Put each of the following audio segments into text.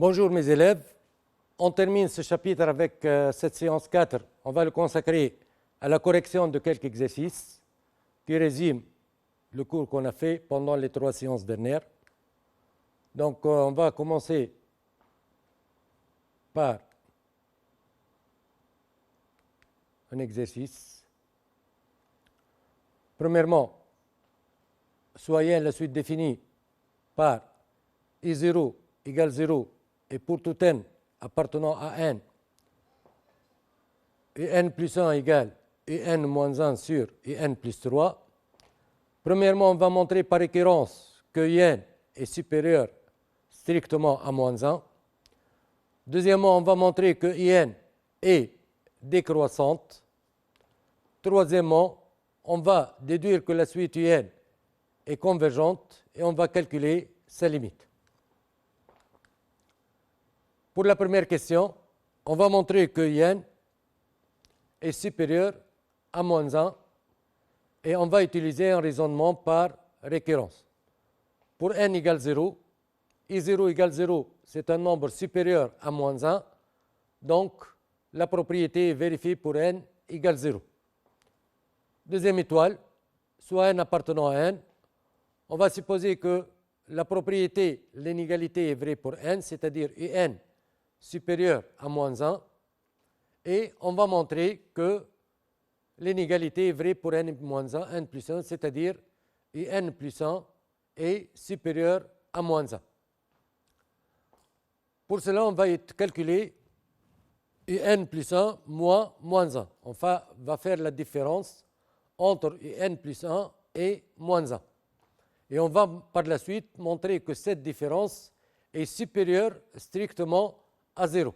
Bonjour mes élèves, on termine ce chapitre avec cette séance 4. On va le consacrer à la correction de quelques exercices qui résument le cours qu'on a fait pendant les 3 séances dernières. Donc on va commencer par un exercice. Premièrement, soyez la suite définie par I0 égale 0 et pour tout n appartenant à n, n plus 1 égale n moins 1 sur n plus 3. Premièrement, on va montrer par récurrence que n est supérieur strictement à moins 1. Deuxièmement, on va montrer que n est décroissante. Troisièmement, on va déduire que la suite n est convergente et on va calculer sa limite. Pour la première question, on va montrer que n est supérieur à moins 1 et on va utiliser un raisonnement par récurrence. Pour n égale 0, I0 égale 0, c'est un nombre supérieur à moins 1, donc la propriété est vérifiée pour n égale 0. Deuxième étoile, soit n appartenant à n, on va supposer que la propriété, l'inégalité est vraie pour n, c'est-à-dire n supérieur à moins 1, et on va montrer que l'inégalité est vraie pour n moins 1, n plus 1, c'est-à-dire n plus 1 est supérieur à moins 1. Pour cela, on va calculer n plus 1 moins moins 1. On va faire la différence entre n plus 1 et moins 1. Et on va par la suite montrer que cette différence est supérieure strictement à 0.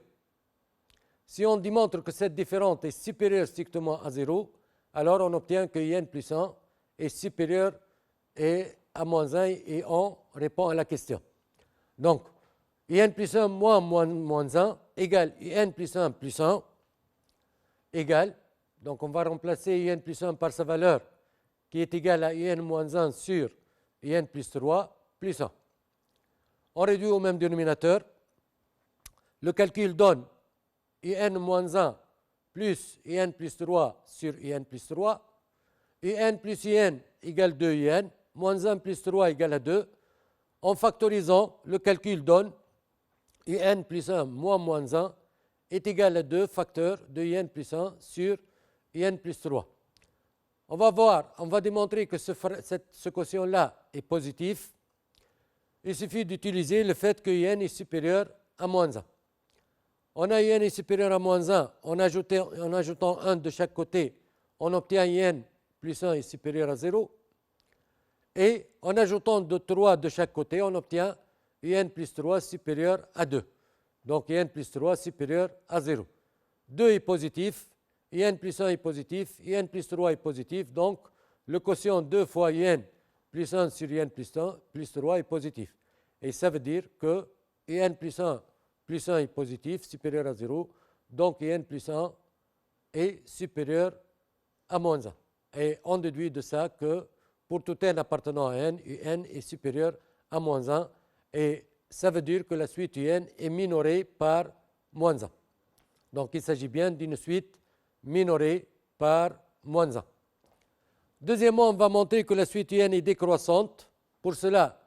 Si on démontre que cette différence est supérieure strictement à 0, alors on obtient que n plus 1 est supérieur à moins 1 et on répond à la question. Donc, n plus 1 moins 1 égale n plus 1 plus 1 égale, donc on va remplacer n plus 1 par sa valeur qui est égale à n moins 1 sur n plus 3 plus 1. On réduit au même dénominateur. Le calcul donne n moins 1 plus n plus 3 sur n plus 3, n plus n égale 2n, moins 1 plus 3 égale à 2. En factorisant, le calcul donne n plus 1 moins 1 est égal à 2 facteurs de n plus 1 sur n plus 3. On va démontrer que ce quotient-là est positif. Il suffit d'utiliser le fait que n est supérieur à moins 1. On a n est supérieur à moins 1, en ajoutant 1 de chaque côté, on obtient n plus 1 est supérieur à 0. Et en ajoutant 3 de chaque côté, on obtient n plus 3 supérieur à 2. Donc n plus 3 supérieur à 0. 2 est positif, n plus 1 est positif, n plus 3 est positif. Donc le quotient 2 fois n plus 1 sur n plus 3 est positif. Et ça veut dire que n plus 1 est positif, supérieur à 0. Donc n plus 1 est supérieur à moins 1. Et on déduit de ça que pour tout n appartenant à n, n est supérieur à moins 1. Et ça veut dire que la suite n est minorée par moins 1. Donc il s'agit bien d'une suite minorée par moins 1. Deuxièmement, on va montrer que la suite n est décroissante. Pour cela,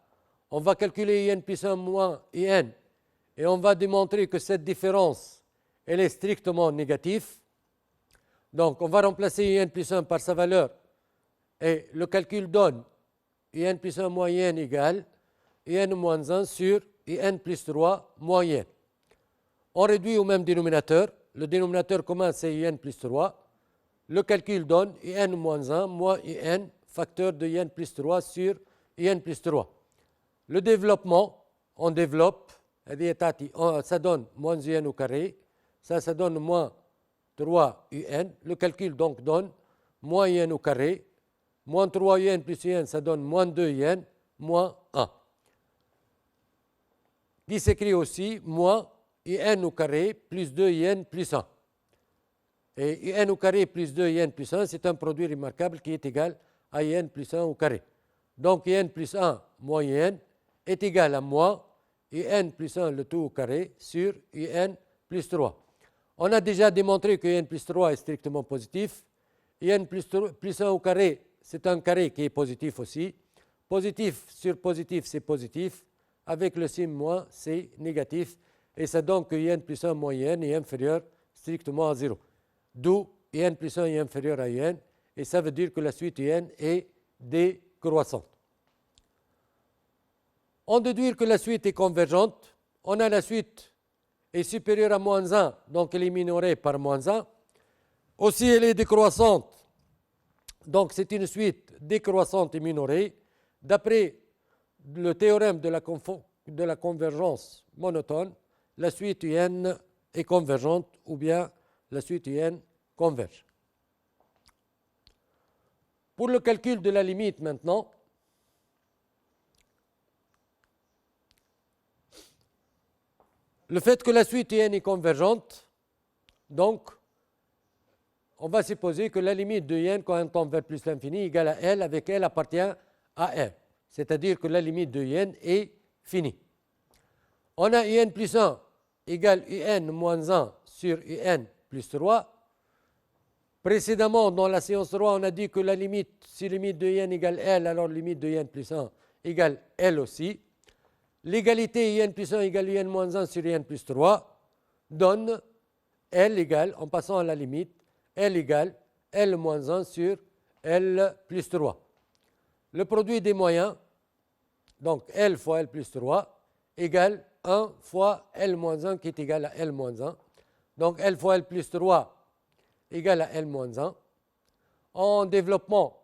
on va calculer n plus 1 moins n et on va démontrer que cette différence elle est strictement négative. Donc on va remplacer n plus 1 par sa valeur et le calcul donne n plus 1 moins n égale n moins 1 sur n plus 3 moins n. On réduit au même dénominateur. Le dénominateur commun c'est n plus 3. Le calcul donne n moins 1 moins n facteur de n plus 3 sur n plus 3. Le développement, on développe, ça donne moins n au carré, ça donne moins 3un. Le calcul donc donne moins n au carré, moins 3n plus n, ça donne moins 2n, moins 1. Qui s'écrit aussi moins n au carré plus 2n plus 1. Et n au carré plus 2n plus 1, c'est un produit remarquable qui est égal à n plus 1 au carré. Donc n plus 1 moins n est égal à moins un plus 1 le tout au carré sur un plus 3. On a déjà démontré que un plus 3 est strictement positif. Un plus 1 au carré, c'est un carré qui est positif aussi. Positif sur positif, c'est positif. Avec le signe moins, c'est négatif. Et ça donne que n plus 1 moins n est inférieur strictement à 0. D'où n plus 1 est inférieur à n. Et ça veut dire que la suite n est décroissante. On déduit que la suite est convergente. On a la suite est supérieure à moins 1, donc elle est minorée par moins 1. Aussi, elle est décroissante. Donc, c'est une suite décroissante et minorée. D'après le théorème de la convergence monotone, la suite UN est convergente ou bien la suite UN converge. Pour le calcul de la limite maintenant, le fait que la suite UN est convergente, donc, on va supposer que la limite de n quand n tend vers plus l'infini égale à L avec L appartient à R. C'est-à-dire que la limite de n est finie. On a un plus 1 égale un moins 1 sur un plus 3. Précédemment, dans la séance 3, on a dit que la limite, si limite de n égale L, alors limite de n plus 1 égale L aussi. L'égalité n plus 1 égale n moins 1 sur n plus 3 donne L égale, en passant à la limite, L égale L moins 1 sur L plus 3. Le produit des moyens, donc L fois L plus 3, égale 1 fois L moins 1 qui est égal à L moins 1. Donc L fois L plus 3 égale à L moins 1. En développant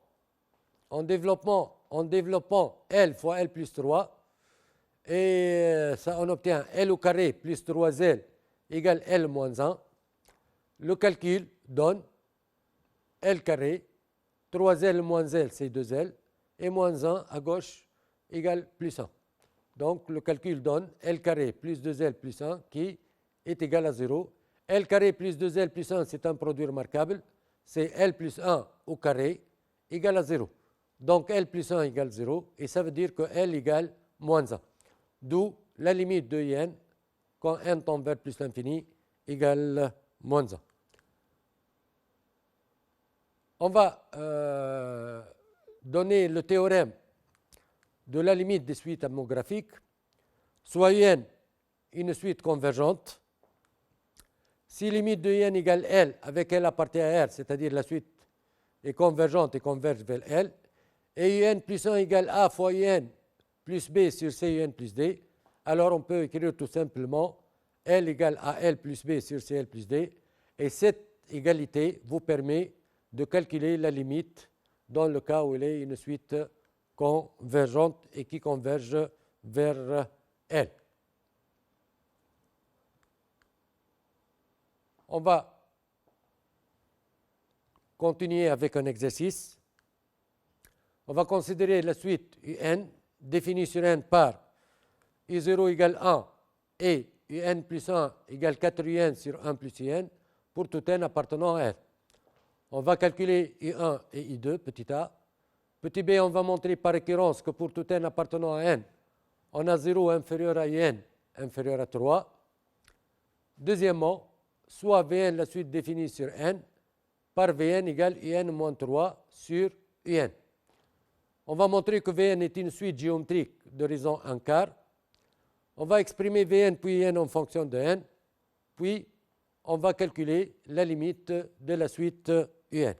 L fois L plus 3, et ça on obtient L au carré plus 3L égale L moins 1. Le calcul donne L carré, 3L moins L, c'est 2L, et moins 1 à gauche égale plus 1. Donc le calcul donne L carré plus 2L plus 1 qui est égal à 0. L carré plus 2L plus 1, c'est un produit remarquable. C'est L plus 1 au carré égale à 0. Donc L plus 1 égale 0, et ça veut dire que L égale moins 1. D'où la limite de n, quand n tend vers plus l'infini, égale moins 1. On va donner le théorème de la limite des suites homographiques. Soit n une suite convergente. Si limite de n égale L avec L appartient à R, c'est-à-dire la suite est convergente et converge vers L, et un plus 1 égale A fois un plus B sur CN plus D, alors on peut écrire tout simplement L égale AL plus B sur CL plus D, et cette égalité vous permet de calculer la limite dans le cas où elle est une suite convergente et qui converge vers L. On va continuer avec un exercice. On va considérer la suite UN définie sur n par I0 égale 1 et UN plus 1 égale 4UN sur 1 plus IN pour tout n appartenant à R. On va calculer I1 et I2, petit a. Petit b, on va montrer par récurrence que pour tout n appartenant à n, on a 0 inférieur à IN inférieur à 3. Deuxièmement, soit Vn la suite définie sur n par Vn égale IN moins 3 sur IN. On va montrer que Vn est une suite géométrique de raison 1 quart. On va exprimer Vn puis IN en fonction de n, puis on va calculer la limite de la suite UN.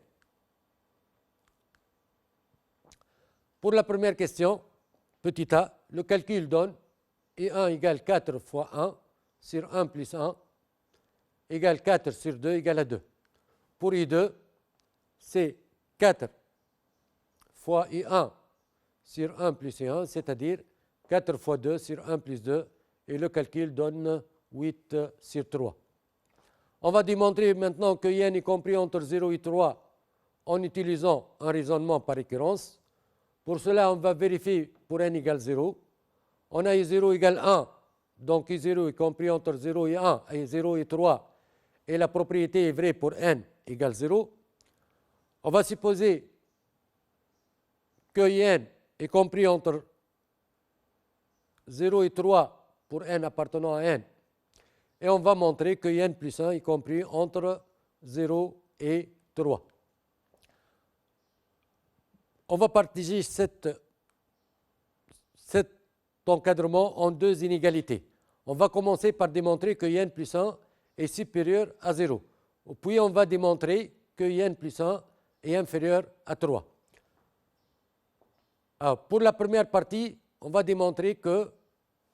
Pour la première question, petit a, le calcul donne I1 égale 4 fois 1 sur 1 plus 1 égale 4 sur 2 égale à 2. Pour I2, c'est 4 fois I1 sur 1 plus I1, c'est-à-dire 4 fois 2 sur 1 plus 2, et le calcul donne 8 sur 3. On va démontrer maintenant que n est compris entre 0 et 3 en utilisant un raisonnement par récurrence. Pour cela, on va vérifier pour n égale 0. On a I0 égale 1, donc I0 est compris entre 0 et 1, et 0 et 3, et la propriété est vraie pour n égale 0. On va supposer que n est compris entre 0 et 3 pour n appartenant à n. Et on va montrer que n plus 1 est compris entre 0 et 3. On va partager cet encadrement en deux inégalités. On va commencer par démontrer que n plus 1 est supérieur à 0. Puis on va démontrer que n plus 1 est inférieur à 3. Alors, pour la première partie, on va démontrer que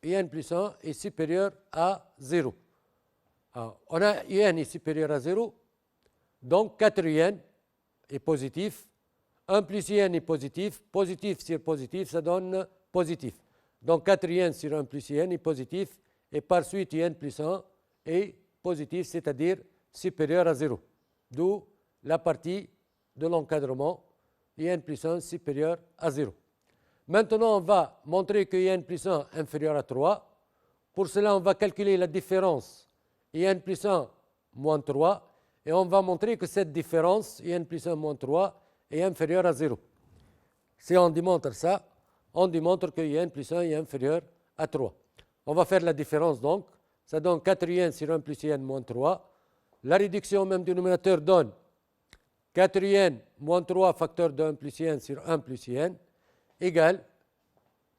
n plus 1 est supérieur à 0. Alors, on a n est supérieur à 0, donc 4n est positif, 1 plus n est positif, positif sur positif, ça donne positif. Donc 4n sur 1 plus n est positif, et par suite n plus 1 est positif, c'est-à-dire supérieur à 0. D'où la partie de l'encadrement, n plus 1 supérieur à 0. Maintenant, on va montrer que n plus 1 est inférieur à 3. Pour cela, on va calculer la différence n plus 1 moins 3, et on va montrer que cette différence, n plus 1 moins 3, est inférieure à 0. Si on démontre ça, on démontre que n plus 1 est inférieur à 3. On va faire la différence donc, ça donne 4n sur 1 plus n moins 3. La réduction au même dénominateur donne 4n moins 3 facteur de 1 plus n sur 1 plus n égale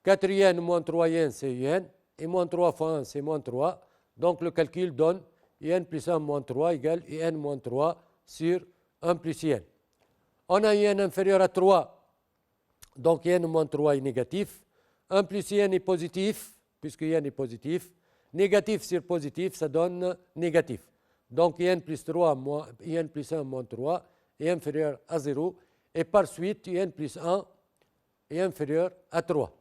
4n moins 3n c'est n, et moins 3 fois 1 c'est moins 3. Donc le calcul donne n plus 1 moins 3 égale n moins 3 sur 1 plus n. On a n inférieur à 3, donc n moins 3 est négatif. 1 plus n est positif, puisque n est positif. Négatif sur positif, ça donne négatif. Donc n plus 3 moins, n plus 1 moins 3 est inférieur à 0. Et par suite, n plus 1 est inférieur à 3.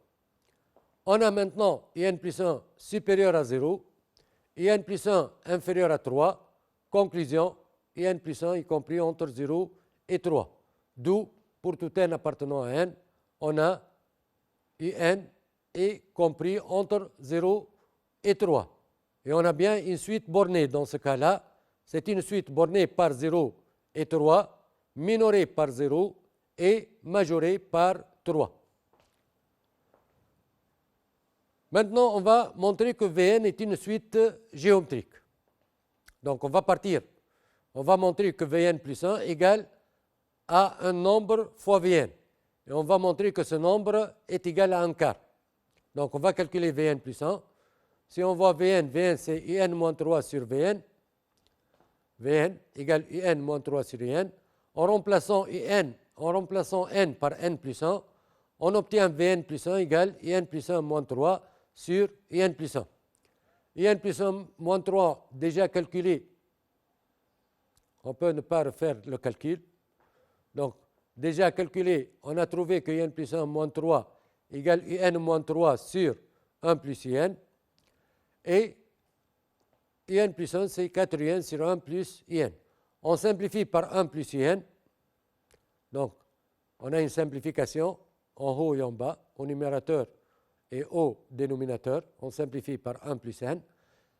On a maintenant n plus 1 supérieur à 0. n plus 1 inférieur à 3. Conclusion, n plus 1 est compris entre 0 et 3. D'où, pour tout n appartenant à n, on a n est compris entre 0 et 3. Et on a bien une suite bornée dans ce cas-là. C'est une suite bornée par 0 et 3, minorée par 0 et majorée par 3. Maintenant, on va montrer que Vn est une suite géométrique. Donc, on va partir. On va montrer que Vn plus 1 égale à un nombre fois Vn. Et on va montrer que ce nombre est égal à un quart. Donc, on va calculer Vn plus 1. Si on voit Vn c'est un moins 3 sur Vn. Vn égale un moins 3 sur n. En remplaçant n par n plus 1, on obtient Vn plus 1 égale n plus 1 moins 3 sur n plus 1. n plus 1 moins 3 déjà calculé. On peut ne pas refaire le calcul. Donc, déjà calculé, on a trouvé que n plus 1 moins 3 égale n moins 3 sur 1 plus n. Et n plus 1, c'est 4n sur 1 plus n. On simplifie par 1 plus n. Donc, on a une simplification en haut et en bas, au numérateur et au dénominateur. On simplifie par 1 plus n.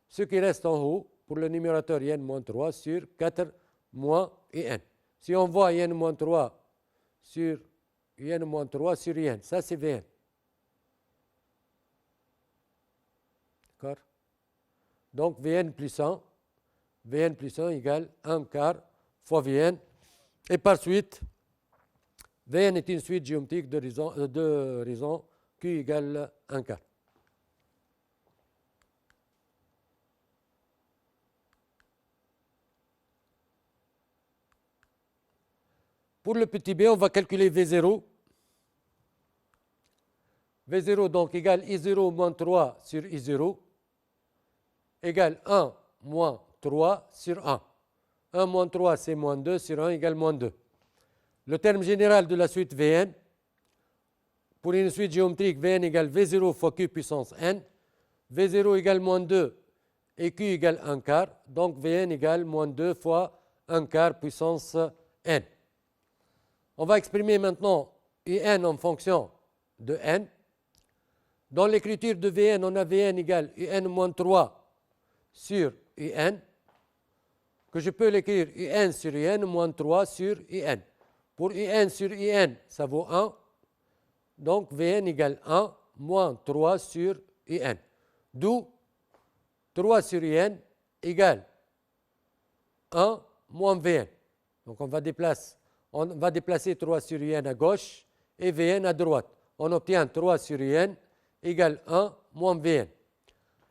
Ce qui reste en haut, pour le numérateur, n moins 3 sur 4 moins n. Si on voit n moins 3 sur n, ça c'est Vn. D'accord? Donc Vn plus 1 égale 1 quart fois Vn. Et par suite, Vn est une suite géométrique de raison Q égale 1 quart. Pour le petit b, on va calculer V0. V0 donc égale I0 moins 3 sur I0 égale 1 moins 3 sur 1. 1 moins 3, c'est moins 2 sur 1 égale moins 2. Le terme général de la suite Vn, pour une suite géométrique, Vn égale V0 fois Q puissance n. V0 égale moins 2 et Q égale 1 quart. Donc Vn égale moins 2 fois 1 quart puissance n. On va exprimer maintenant Un en fonction de n. Dans l'écriture de Vn, on a Vn égale Un moins 3 sur Un, que je peux l'écrire Un sur Un moins 3 sur Un. Pour Un sur Un, ça vaut 1. Donc Vn égale 1 moins 3 sur Un. D'où 3 sur IN égale 1 moins Vn. Donc on va déplacer 3 sur IN à gauche et Vn à droite. On obtient 3 sur IN égale 1 moins Vn.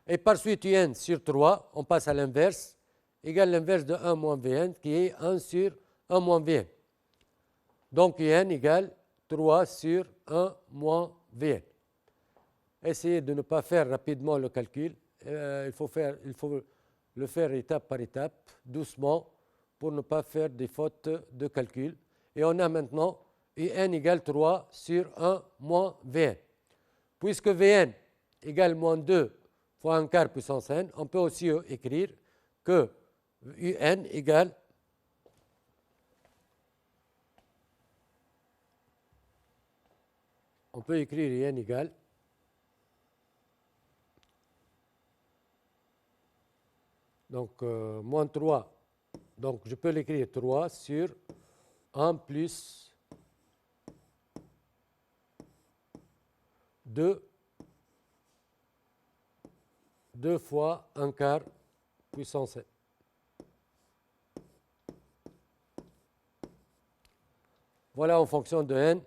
Et par suite, IN sur 3, on passe à l'inverse, égale l'inverse de 1 moins Vn, qui est 1 sur 1 moins Vn. Donc IN égale 3 sur 1 moins Vn. Essayez de ne pas faire rapidement le calcul. Il faut le faire étape par étape, doucement, pour ne pas faire des fautes de calcul. Et on a maintenant IN égale 3 sur 1 moins Vn. Puisque Vn égale moins 2 fois 1 quart puissance n, on peut aussi écrire que UN égale donc moins 3, donc je peux l'écrire 3 sur 1 plus 2 fois 1 quart puissance n. Voilà en fonction de n,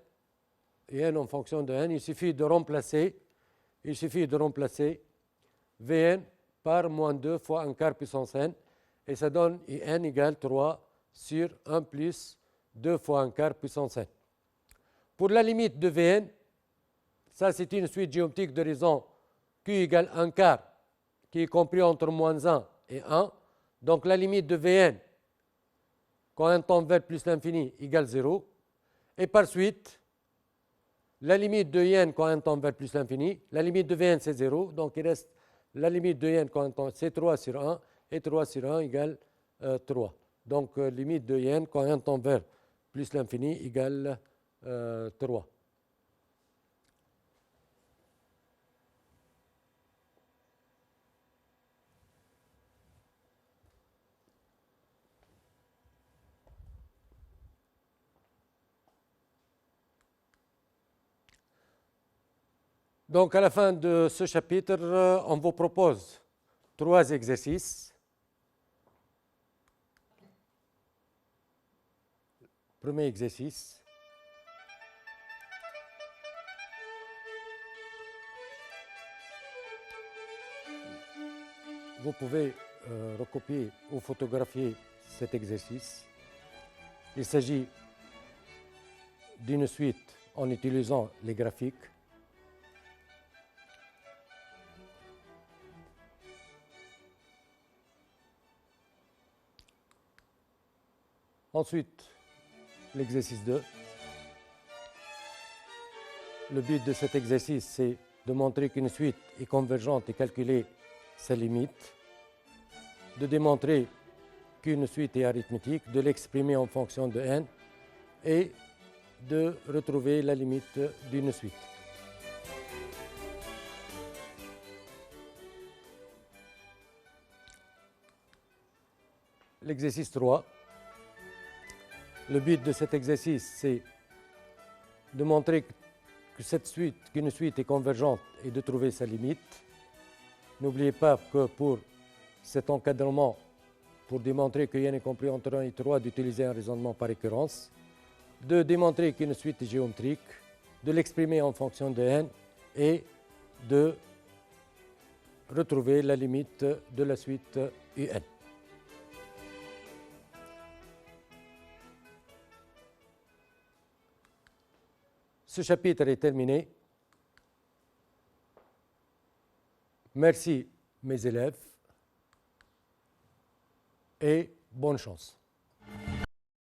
et n en fonction de n, il suffit de remplacer Vn par moins 2 fois 1 quart puissance n, et ça donne n égale 3 sur 1 plus 2 fois 1 quart puissance n. Pour la limite de Vn, ça c'est une suite géométrique de raison q égale 1 quart, qui est compris entre moins 1 et 1. Donc la limite de Vn, quand n tend vers plus l'infini, égale 0. Et par suite, la limite de n quand n tend vers plus l'infini, la limite de Vn c'est 0, donc il reste la limite de n quand n tend, c'est 3 sur 1, et 3 sur 1 égale 3. Donc limite de n quand n tend vers plus l'infini égale 3. Donc, à la fin de ce chapitre, on vous propose 3 exercices. Premier exercice. Vous pouvez recopier ou photographier cet exercice. Il s'agit d'une suite en utilisant les graphiques. Ensuite, l'exercice 2. Le but de cet exercice, c'est de montrer qu'une suite est convergente et calculer ses limites, de démontrer qu'une suite est arithmétique, de l'exprimer en fonction de n et de retrouver la limite d'une suite. L'exercice 3. Le but de cet exercice, c'est de montrer qu'une suite est convergente et de trouver sa limite. N'oubliez pas que pour cet encadrement, pour démontrer que n est compris entre 1 et 3, d'utiliser un raisonnement par récurrence, de démontrer qu'une suite est géométrique, de l'exprimer en fonction de n et de retrouver la limite de la suite un. Ce chapitre est terminé. Merci mes élèves et bonne chance.